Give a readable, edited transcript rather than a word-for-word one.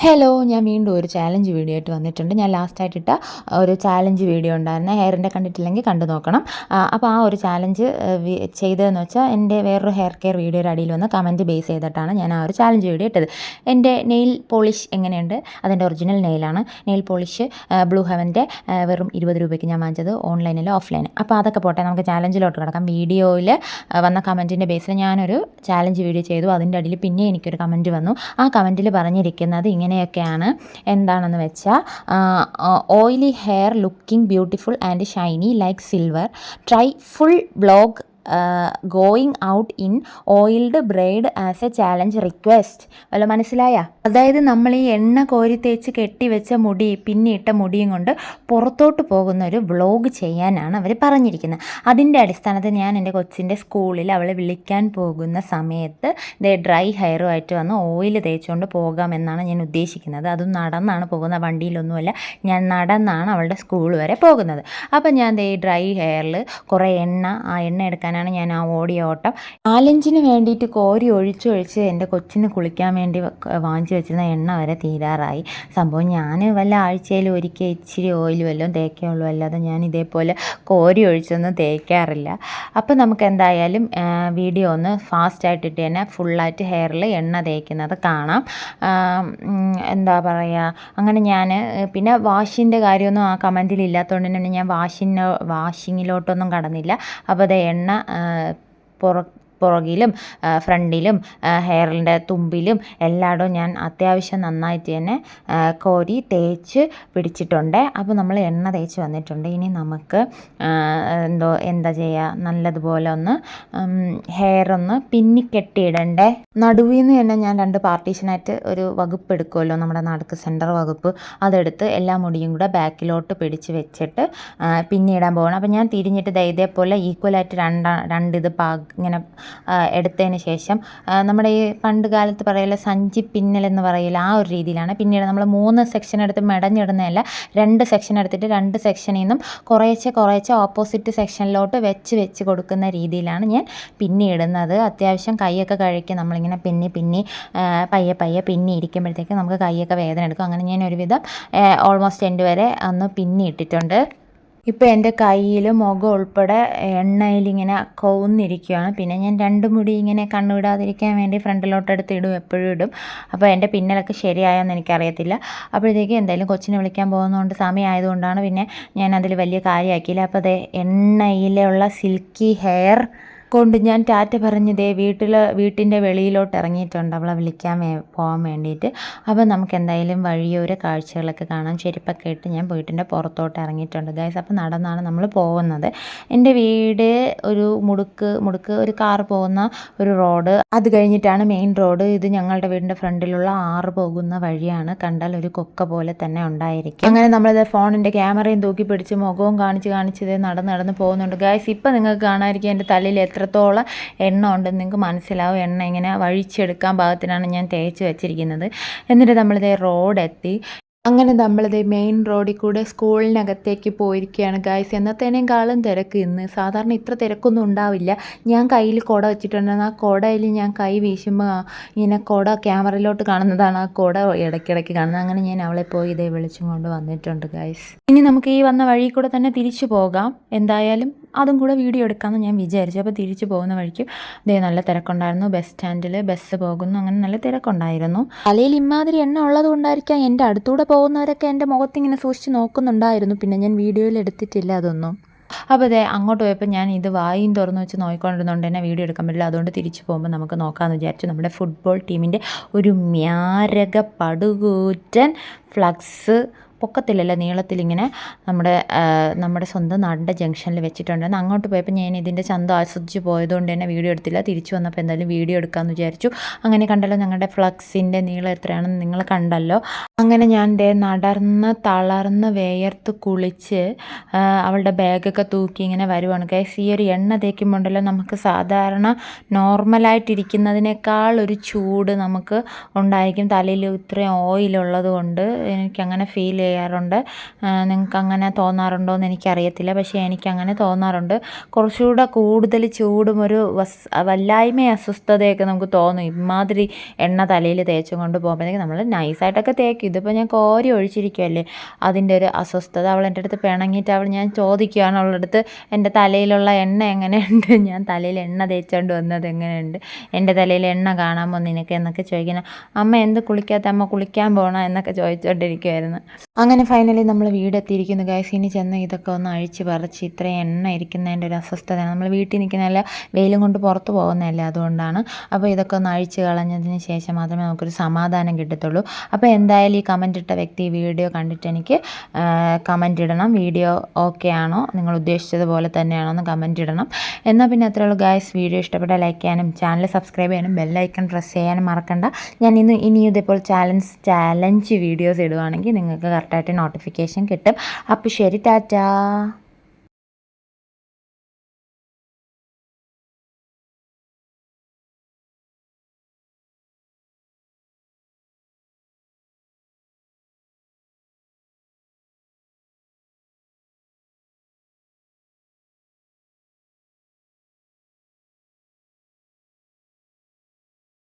Hello, ഞാൻ വീണ്ടും ഒരു ചാലഞ്ച് വീഡിയോ ആയിട്ട് വന്നിട്ടുണ്ട്. ഞാൻ ലാസ്റ്റായിട്ടിട്ട ഒരു ചാലഞ്ച് വീഡിയോ ഉണ്ടായിരുന്നു. ഹെയറിൻ്റെ കണ്ടിട്ടില്ലെങ്കിൽ കണ്ടു നോക്കണം. അപ്പോൾ ആ ഒരു ചാലഞ്ച് ചെയ്തതെന്ന് വെച്ചാൽ എൻ്റെ വേറൊരു ഹെയർ കെയർ വീഡിയോയുടെ അടിയിൽ വന്ന് കമൻറ്റ് ബേസ് ചെയ്തിട്ടാണ് ഞാൻ ആ ഒരു ചാലഞ്ച് വീഡിയോ ഇട്ടത്. എൻ്റെ നെയിൽ പോളിഷ് എങ്ങനെയുണ്ട്, അതെൻ്റെ ഒറിജിനൽ നെയിലാണ്. നെയിൽ പോളിഷ് ബ്ലൂ ഹെവൻ്റെ വെറും 20 രൂപയ്ക്ക് ഞാൻ വാങ്ങിച്ചത്, ഓൺലൈനിൽ ഓഫ്ലൈൻ. അപ്പോൾ അതൊക്കെ പോട്ടെ, നമുക്ക് ചാലഞ്ചിലോട്ട് കിടക്കാം. വീഡിയോയിൽ വന്ന കമൻറ്റിൻ്റെ ബേസിൽ ഞാനൊരു ചാലഞ്ച് വീഡിയോ ചെയ്തു. അതിൻ്റെ അടിയിൽ പിന്നെ എനിക്കൊരു കമൻറ്റ് വന്നു. ആ കമൻറ്റിൽ പറഞ്ഞിരിക്കുന്നത് ഇങ്ങനെയൊക്കെയാണ്. എന്താണെന്ന് വെച്ചാൽ, oily hair looking beautiful and Shiny like silver, try full blog going out in oiled braid as A challenge request. വല്ല മനസ്സിലായ? അതായത് നമ്മൾ ഈ എണ്ണ കോരി തേച്ച് കെട്ടിവെച്ച മുടി, പിന്നിട്ട മുടിയും കൊണ്ട് പുറത്തോട്ട് പോകുന്ന ഒരു വ്ളോഗ് ചെയ്യാനാണ് അവർ പറഞ്ഞിരിക്കുന്നത്. അതിൻ്റെ അടിസ്ഥാനത്തിൽ ഞാൻ എൻ്റെ കൊച്ചിൻ്റെ സ്കൂളിൽ അവളെ വിളിക്കാൻ പോകുന്ന സമയത്ത് ഡ്രൈ ഹെയറുമായിട്ട് വന്ന് ഓയിൽ തേച്ചുകൊണ്ട് പോകാമെന്നാണ് ഞാൻ ഉദ്ദേശിക്കുന്നത്. അതും നടന്നാണ് പോകുന്നത്, വണ്ടിയിലൊന്നുമല്ല. ഞാൻ നടന്നാണ് അവളുടെ സ്കൂൾ വരെ പോകുന്നത്. അപ്പം ഞാൻ ഡ്രൈ ഹെയറിൽ കുറേ ആ എണ്ണ എടുക്കാനാണ് ഞാൻ ആ ഓടിയ ഓട്ടം. ചാലഞ്ചിന് വേണ്ടിയിട്ട് കോരി ഒഴിച്ച് എൻ്റെ കൊച്ചിന് കുളിക്കാൻ വേണ്ടി വാങ്ങിച്ചു വെച്ചിരുന്ന എണ്ണ വരെ തീരാറായി. സംഭവം ഞാൻ വല്ല ആഴ്ചയിൽ ഒരിക്കൽ ഇച്ചിരി ഓയിൽ വല്ലതും തേക്കുള്ളൂ, അല്ലാതെ ഞാൻ ഇതേപോലെ കോരി ഒഴിച്ചൊന്നും തേക്കാറില്ല. അപ്പോൾ നമുക്ക് എന്തായാലും വീഡിയോ ഒന്ന് ഫാസ്റ്റായിട്ടിട്ട് തന്നെ ഫുള്ളായിട്ട് ഹെയറിൽ എണ്ണ തേക്കുന്നത് കാണാം. എന്താ പറയുക, അങ്ങനെ ഞാൻ പിന്നെ വാഷിൻ്റെ കാര്യമൊന്നും ആ കമൻറ്റിൽ ഇല്ലാത്തതുകൊണ്ട് തന്നെ ഞാൻ വാഷിങ്ങിലോട്ടൊന്നും കടന്നില്ല. അപ്പോൾ അത് എണ്ണ പുറകിലും ഫ്രണ്ടിലും ഹെയറിൻ്റെ തുമ്പിലും എല്ലായിടവും ഞാൻ അത്യാവശ്യം നന്നായിട്ട് തന്നെ കോരി തേച്ച് പിടിച്ചിട്ടുണ്ട്. അപ്പോൾ നമ്മൾ എണ്ണ തേച്ച് വന്നിട്ടുണ്ട്. ഇനി നമുക്ക് എന്താ ചെയ്യുക, നല്ലതുപോലെ ഒന്ന് ഹെയറൊന്ന് പിന്നിക്കെട്ടിയിടണ്ടേ. നടുവിൽ നിന്ന് തന്നെ ഞാൻ 2 പാർട്ടീഷനായിട്ട് ഒരു വകുപ്പ് എടുക്കുമല്ലോ, നമ്മുടെ നടുക്ക് സെൻറ്റർ വകുപ്പ്, അതെടുത്ത് എല്ലാ മുടിയും കൂടെ ബാക്കിലോട്ട് പിടിച്ച് വെച്ചിട്ട് പിന്നിടാൻ പോകണം. അപ്പോൾ ഞാൻ തിരിഞ്ഞിട്ട് ഇതേപോലെ ഈക്വലായിട്ട് രണ്ട് ഇങ്ങനെ എടുത്തതിന് ശേഷം നമ്മുടെ ഈ പണ്ട് കാലത്ത് പറയില്ല സഞ്ചി പിന്നലെന്ന് പറയില്ല, ആ ഒരു രീതിയിലാണ് പിന്നീട് നമ്മൾ 3 സെക്ഷൻ എടുത്ത് മെടഞ്ഞിടുന്നതല്ല, 2 സെക്ഷൻ എടുത്തിട്ട് 2 സെക്ഷനിൽ നിന്നും കുറേശ്ശെ ഓപ്പോസിറ്റ് സെക്ഷനിലോട്ട് വെച്ച് കൊടുക്കുന്ന രീതിയിലാണ് ഞാൻ പിന്നിടുന്നത്. അത്യാവശ്യം കൈയൊക്കെ കഴുകി നമ്മളിങ്ങനെ പിന്നി പയ്യെ പിന്നി ഇരിക്കുമ്പോഴത്തേക്ക് നമുക്ക് കൈയൊക്കെ വേദന എടുക്കും. അങ്ങനെ ഞാൻ ഒരുവിധം ഓൾമോസ്റ്റ് എൻഡ് വരെ ഒന്ന് പിന്നി ഇട്ടിട്ടുണ്ട്. ഇപ്പോൾ എൻ്റെ കയ്യിൽ മുഖം ഉൾപ്പെടെ എണ്ണയിലിങ്ങനെ കവുന്നിരിക്കുകയാണ്. പിന്നെ ഞാൻ 2 മുടി ഇങ്ങനെ കണ്ണുവിടാതിരിക്കാൻ വേണ്ടി ഫ്രണ്ടിലോട്ടെടുത്ത് ഇടും, എപ്പോഴും ഇടും. അപ്പോൾ എൻ്റെ പിന്നലൊക്കെ ശരിയായോന്ന് എനിക്കറിയത്തില്ല. അപ്പോഴത്തേക്ക് എന്തായാലും കൊച്ചിനെ വിളിക്കാൻ പോകുന്നതുകൊണ്ട് സമയമായതുകൊണ്ടാണ് പിന്നെ ഞാൻ അതിൽ വലിയ കാര്യമാക്കിയില്ല. അപ്പോൾ അത് എണ്ണയിലുള്ള സിൽക്കി ഹെയർ കൊണ്ട് ഞാൻ ടാറ്റ പറഞ്ഞതേ വീട്ടിൻ്റെ വെളിയിലോട്ട് ഇറങ്ങിയിട്ടുണ്ട് അവളെ വിളിക്കാൻ പോകാൻ വേണ്ടിയിട്ട്. അപ്പോൾ നമുക്ക് എന്തായാലും വഴിയോര കാഴ്ചകളൊക്കെ കാണാം. ചെരുപ്പൊക്കെ ഇട്ട് ഞാൻ വീട്ടിൻ്റെ പുറത്തോട്ട് ഇറങ്ങിയിട്ടുണ്ട് ഗൈസ്. അപ്പോൾ നടന്നാണ് നമ്മൾ പോകുന്നത്. എൻ്റെ വീട് ഒരു മുടുക്ക് ഒരു കാർ പോകുന്ന ഒരു റോഡ്, അത് കഴിഞ്ഞിട്ടാണ് മെയിൻ റോഡ്. ഇത് ഞങ്ങളുടെ വീടിൻ്റെ ഫ്രണ്ടിലുള്ള 6 പോകുന്ന വഴിയാണ്. കണ്ടാൽ ഒരു കൊക്ക പോലെ തന്നെ ഉണ്ടായിരിക്കും. അങ്ങനെ നമ്മളിത് ഫോണിൻ്റെ ക്യാമറയും തൂക്കി പിടിച്ച് മുഖവും കാണിച്ച് നടന്ന് പോകുന്നുണ്ട് ഗൈസ്. ഇപ്പം നിങ്ങൾക്ക് കാണാതിരിക്കും എൻ്റെ തലയിൽ എത്രത്തോളം എണ്ണ ഉണ്ടെന്ന് നിങ്ങൾക്ക് മനസ്സിലാവും. എണ്ണ ഇങ്ങനെ വഴിച്ചെടുക്കാൻ പാകത്തിനാണ് ഞാൻ തേച്ച് വെച്ചിരിക്കുന്നത്. എന്നിട്ട് നമ്മളിതേ റോഡെത്തി. അങ്ങനെ നമ്മളിത് മെയിൻ റോഡിൽ കൂടെ സ്കൂളിനകത്തേക്ക് പോയിരിക്കുകയാണ് ഗായ്സ്. എന്നത്തേനേക്കാളും തിരക്ക് ഇന്ന്. സാധാരണ ഇത്ര തിരക്കൊന്നും ഉണ്ടാവില്ല. ഞാൻ കയ്യിൽ കുട വെച്ചിട്ടുണ്ടെന്ന് ആ കുടയിൽ ഞാൻ കൈ വീശുമ്പോൾ ഇങ്ങനെ കുട ക്യാമറയിലോട്ട് കാണുന്നതാണ്, ആ കുട ഇടയ്ക്കിടയ്ക്ക് കാണുന്നത്. അങ്ങനെ ഞാൻ അവളെ പോയി ഇതേ വിളിച്ചും കൊണ്ട് വന്നിട്ടുണ്ട് ഗായ്സ്. ഇനി നമുക്ക് ഈ വന്ന വഴി കൂടെ തന്നെ തിരിച്ചു പോകാം. എന്തായാലും അതും കൂടെ വീഡിയോ എടുക്കാമെന്ന് ഞാൻ വിചാരിച്ചു. അപ്പോൾ തിരിച്ചു പോകുന്ന വഴിക്ക് നല്ല തിരക്കുണ്ടായിരുന്നു. ബസ് സ്റ്റാൻഡിൽ ബസ് പോകുന്നു, അങ്ങനെ നല്ല തിരക്കുണ്ടായിരുന്നു. തലയിൽ ഇമാതിരി എണ്ണ ഉള്ളത് കൊണ്ടായിരിക്കാം എൻ്റെ അടുത്തൂടെ പോകുന്നവരൊക്കെ എൻ്റെ മുഖത്തിങ്ങനെ സൂക്ഷിച്ച് നോക്കുന്നുണ്ടായിരുന്നു. പിന്നെ ഞാൻ വീഡിയോയിൽ എടുത്തിട്ടില്ല അതൊന്നും. അപ്പോൾ അങ്ങോട്ട് പോയപ്പോൾ ഞാൻ ഇത് വായും തുറന്ന് വെച്ച് നോക്കിക്കൊണ്ടിരുന്നുകൊണ്ട് തന്നെ വീഡിയോ എടുക്കാൻ പറ്റില്ല. അതുകൊണ്ട് തിരിച്ചു പോകുമ്പോൾ നമുക്ക് നോക്കാമെന്ന് വിചാരിച്ചു. നമ്മുടെ ഫുട്ബോൾ ടീമിൻ്റെ ഒരു മ്യാരക പടുകൂറ്റൻ ഫ്ലക്സ് പൊക്കത്തിലല്ല, നീളത്തിലിങ്ങനെ നമ്മുടെ സ്വന്തം നാടിൻ്റെ ജംഗ്ഷനിൽ വെച്ചിട്ടുണ്ടായിരുന്നു. അങ്ങോട്ട് പോയപ്പോൾ ഞാൻ ഇതിൻ്റെ ചന്തം ആസ്വദിച്ച് പോയതുകൊണ്ട് തന്നെ വീഡിയോ എടുത്തില്ല. തിരിച്ചു വന്നപ്പോൾ എന്തായാലും വീഡിയോ എടുക്കാമെന്ന് വിചാരിച്ചു. അങ്ങനെ കണ്ടല്ലോ ഞങ്ങളുടെ ഫ്ലക്സിൻ്റെ നീളം എത്രയാണെന്ന് നിങ്ങൾ കണ്ടല്ലോ. അങ്ങനെ ഞാൻ നടന്ന് തളർന്ന് വേയർത്ത് കുളിച്ച് അവളുടെ ബാഗൊക്കെ തൂക്കി ഇങ്ങനെ വരുവാണ് ഗൈസ്. ഈ ഒരു എണ്ണ തേക്കുമ്പോണ്ടല്ലോ നമുക്ക് സാധാരണ നോർമലായിട്ടിരിക്കുന്നതിനേക്കാൾ ഒരു ചൂട് നമുക്ക് ഉണ്ടായിരിക്കും. തലയിൽ ഇത്രയും ഓയിലുള്ളത് കൊണ്ട് എനിക്കങ്ങനെ ഫീൽ ചെയ്യാറുണ്ട്. നിങ്ങൾക്ക് അങ്ങനെ തോന്നാറുണ്ടോ എന്ന് എനിക്കറിയത്തില്ല. പക്ഷേ എനിക്കങ്ങനെ തോന്നാറുണ്ട്. കുറച്ചുകൂടെ കൂടുതൽ ചൂടും ഒരു വല്ലായ്മയും അസ്വസ്ഥതയൊക്കെ നമുക്ക് തോന്നും. ഇമാതിരി എണ്ണ തലയിൽ തേച്ചും കൊണ്ട് പോകുമ്പോഴത്തേക്ക് നമ്മൾ നൈസായിട്ടൊക്കെ തേക്കും. ഇതിപ്പോൾ ഞാൻ കോരി ഒഴിച്ചിരിക്കുമല്ലേ, അതിൻ്റെ ഒരു അസ്വസ്ഥത. അവൾ എൻ്റെ അടുത്ത് പിണങ്ങിയിട്ട് ഞാൻ ചോദിക്കുകയാണ് അവളുടെ അടുത്ത്, എൻ്റെ തലയിലുള്ള എണ്ണ എങ്ങനെയുണ്ട്, ഞാൻ തലയിൽ എണ്ണ തേച്ചുകൊണ്ട് വന്നത് എങ്ങനെയുണ്ട്, എൻ്റെ തലയിൽ എണ്ണ കാണാമോ നിനക്ക് എന്നൊക്കെ ചോദിക്കണം. അമ്മ എന്ത് കുളിക്കാത്ത, അമ്മ കുളിക്കാൻ പോകണം എന്നൊക്കെ ചോദിച്ചുകൊണ്ടിരിക്കുമായിരുന്നു. അങ്ങനെ ഫൈനലി നമ്മൾ വീടെത്തിയിരിക്കുന്നു ഗൈസ്. ഇനി ചെന്ന് ഇതൊക്കെ ഒന്ന് അഴിച്ച് പറിച്ച്, ഇത്രയും എണ്ണ ഇരിക്കുന്നതിൻ്റെ ഒരു അസ്വസ്ഥതയാണ്. നമ്മൾ വീട്ടിൽ നിൽക്കുന്നതല്ല, വെയിലും കൊണ്ട് പുറത്ത് പോകുന്നതല്ലേ, അതുകൊണ്ടാണ്. അപ്പോൾ ഇതൊക്കെ ഒന്ന് അഴിച്ച് കളഞ്ഞതിന് ശേഷം മാത്രമേ നമുക്കൊരു സമാധാനം കിട്ടത്തുള്ളൂ. അപ്പോൾ എന്തായാലും ഈ കമൻ്റ് ഇട്ട വ്യക്തി ഈ വീഡിയോ കണ്ടിട്ട് എനിക്ക് കമൻ്റ് ഇടണം. വീഡിയോ ഓക്കെ ആണോ, നിങ്ങൾ ഉദ്ദേശിച്ചതുപോലെ തന്നെയാണോ എന്ന് കമൻ്റ് ഇടണം. എന്നാൽ പിന്നെ അത്രേ ഉള്ളൂ ഗൈസ്. വീഡിയോ ഇഷ്ടപ്പെട്ടാൽ ലൈക്ക് ചെയ്യാനും ചാനൽ സബ്സ്ക്രൈബ് ചെയ്യാനും ബെല്ലൈക്കൺ പ്രസ് ചെയ്യാനും മറക്കണ്ട. ഞാൻ ഇനി ഇതേപോലെ ചാലഞ്ച് വീഡിയോസ് ഇടുവാണെങ്കിൽ നിങ്ങൾക്ക് കറക്റ്റായിട്ട് നോട്ടിഫിക്കേഷൻ കിട്ടും. അപ്പോൾ ശരി, ടാറ്റാ.